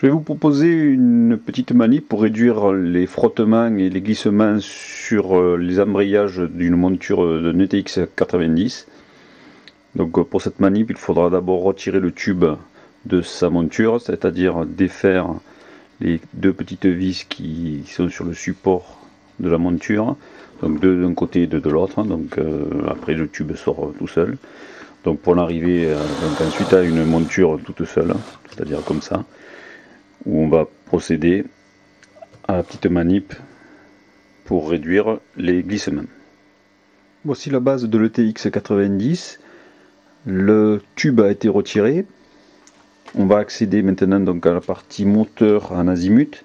Je vais vous proposer une petite manip pour réduire les frottements et les glissements sur les embrayages d'une monture de NTX 90. Donc pour cette manip, il faudra d'abord retirer le tube de sa monture, c'est-à-dire défaire les deux petites vis qui sont sur le support de la monture, donc deux d'un côté et deux de l'autre. Donc après le tube sort tout seul. Donc pour l'arriver ensuite à une monture toute seule, c'est-à-dire comme ça, où on va procéder à la petite manip pour réduire les glissements. Voici la base de l'ETX 90. Le tube a été retiré. On va accéder maintenant donc à la partie moteur en azimut.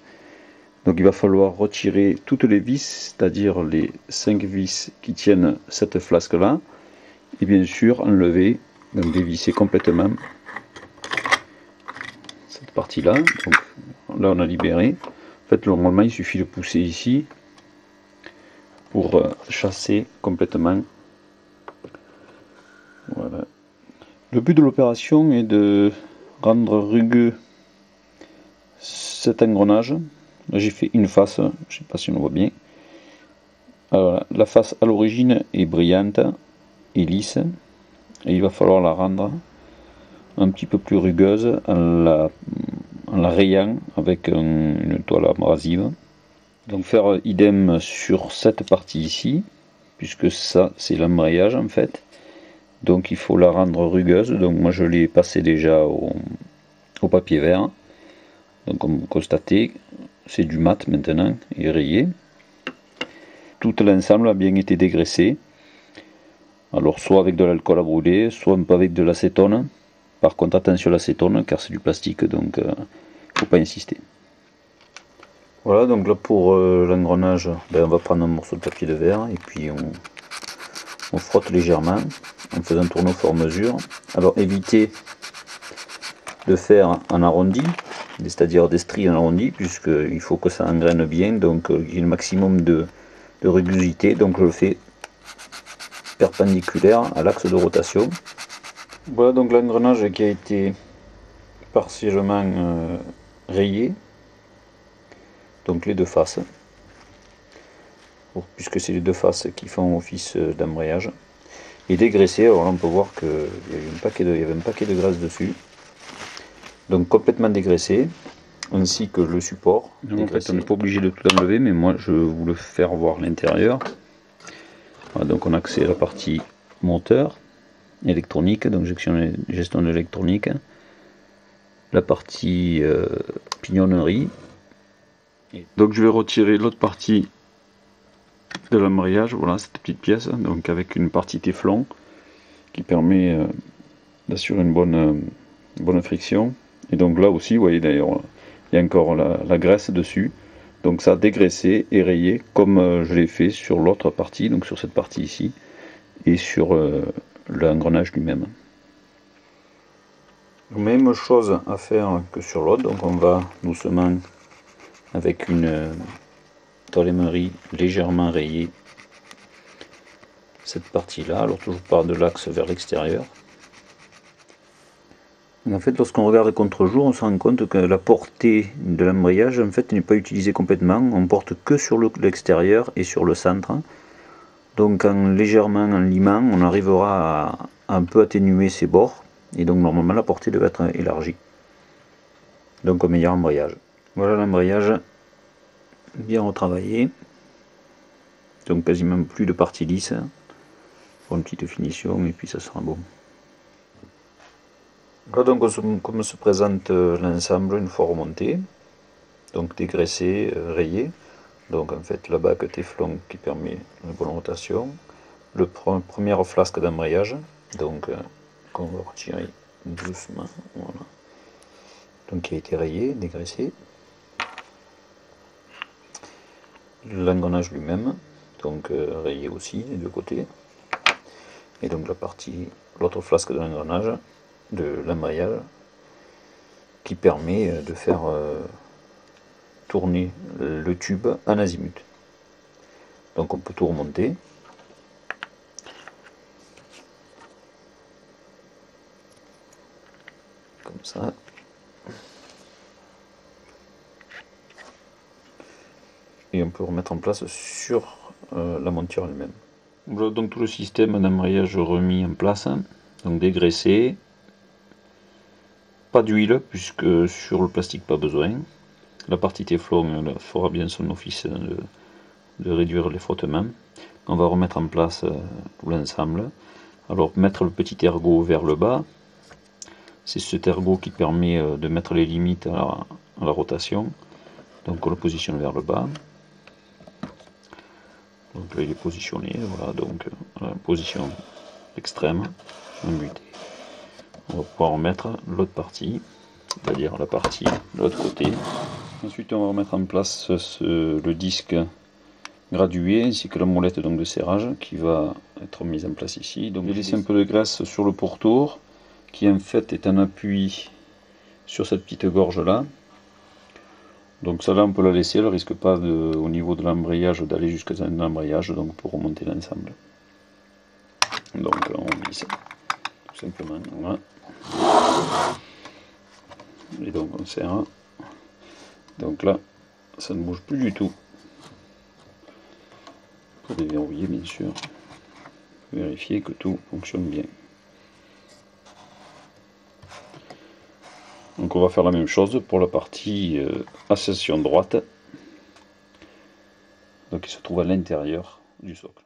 Donc il va falloir retirer toutes les vis, c'est-à-dire les 5 vis qui tiennent cette flasque là, et bien sûr enlever, donc dévisser complètement cette partie là. Donc là on a libéré. En fait normalement il suffit de pousser ici pour chasser complètement. Voilà. Le but de l'opération est de rendre rugueux cet engrenage. Là j'ai fait une face, je ne sais pas si on le voit bien. Alors, la face à l'origine est brillante et lisse, et il va falloir la rendre un petit peu plus rugueuse en la rayant avec une toile abrasive. Donc faire idem sur cette partie ici, puisque ça c'est l'embrayage en fait. Donc il faut la rendre rugueuse. Donc moi je l'ai passé déjà au papier vert. Donc comme vous constatez, c'est du mat maintenant et rayé. Tout l'ensemble a bien été dégraissé. Alors soit avec de l'alcool à brûler, soit un peu avec de l'acétone. Par contre attention à l'acétone car c'est du plastique, donc il ne faut pas insister. Voilà, donc là pour l'engrenage, on va prendre un morceau de papier de verre et puis on frotte légèrement en faisant tourner au fur et à mesure. Alors évitez de faire en arrondi, c'est-à-dire des stries en arrondi, puisqu'il faut que ça engraine bien, donc il y ait le maximum de rugosité, donc je le fais perpendiculaire à l'axe de rotation. Voilà donc l'engrenage qui a été partiellement rayé, donc les deux faces, puisque c'est les deux faces qui font office d'embrayage, et dégraissé. Alors là on peut voir qu'il y avait un paquet de graisse dessus, donc complètement dégraissé, ainsi que le support. Donc en fait on n'est pas obligé de tout enlever, mais moi je veux vous le faire voir l'intérieur. Voilà, donc on a accès à la partie moteur électronique, donc gestion de l'électronique, la partie pignonnerie. Donc je vais retirer l'autre partie de l'embrayage, voilà cette petite pièce, donc avec une partie téflon qui permet d'assurer une bonne friction. Et donc là aussi, vous voyez d'ailleurs, il y a encore la graisse dessus. Donc ça a dégraissé et rayé comme je l'ai fait sur l'autre partie, donc sur cette partie ici, et sur l'engrenage lui-même. Même chose à faire que sur l'autre, donc on va doucement avec une toile émerie légèrement rayée cette partie là, alors toujours par de l'axe vers l'extérieur. En fait, lorsqu'on regarde contre-jour, on se rend compte que la portée de l'embrayage en fait n'est pas utilisée complètement. On porte que sur l'extérieur et sur le centre. Donc légèrement en limant, on arrivera à un peu atténuer ces bords. Et donc normalement la portée devait être élargie. Donc un meilleur embrayage. Voilà l'embrayage bien retravaillé. Donc quasiment plus de parties lisses. Pour une petite finition et puis ça sera bon. Voilà donc comme se présente l'ensemble une fois remonté, donc dégraissé, rayé, donc en fait la bague téflon qui permet une bonne rotation, le première flasque d'embrayage, donc qu'on va retirer doucement, voilà, donc qui a été rayé, dégraissé, l'engrenage lui-même, donc rayé aussi des deux côtés, et donc l'autre flasque de l'engrenage, de l'embrayage, qui permet de faire tourner le tube en azimut. Donc on peut tout remonter. Comme ça. et on peut remettre en place sur la monture elle-même. Voilà donc tout le système d'embrayage remis en place, donc dégraissé, pas d'huile puisque sur le plastique pas besoin. La partie Teflon fera bien son office de réduire les frottements. On va remettre en place tout l'ensemble. Alors mettre le petit ergot vers le bas, c'est cet ergot qui permet de mettre les limites à la rotation. Donc on le positionne vers le bas. Donc là il est positionné, voilà, donc position extrême, embutée. On va pouvoir remettre l'autre partie, c'est-à-dire la partie de l'autre côté. Ensuite on va remettre en place le disque gradué ainsi que la molette donc de serrage qui va être mise en place ici. Donc j'ai laissé un peu de graisse sur le pourtour qui en fait est un appui sur cette petite gorge là. Donc ça là on peut la laisser, elle ne risque pas au niveau de l'embrayage d'aller jusqu'à un embrayage donc pour remonter l'ensemble. Donc on visse tout simplement, voilà. Et donc on serre. Donc là ça ne bouge plus du tout. Pour déverrouiller bien sûr, vérifier que tout fonctionne bien. Donc on va faire la même chose pour la partie ascension droite, donc qui se trouve à l'intérieur du socle.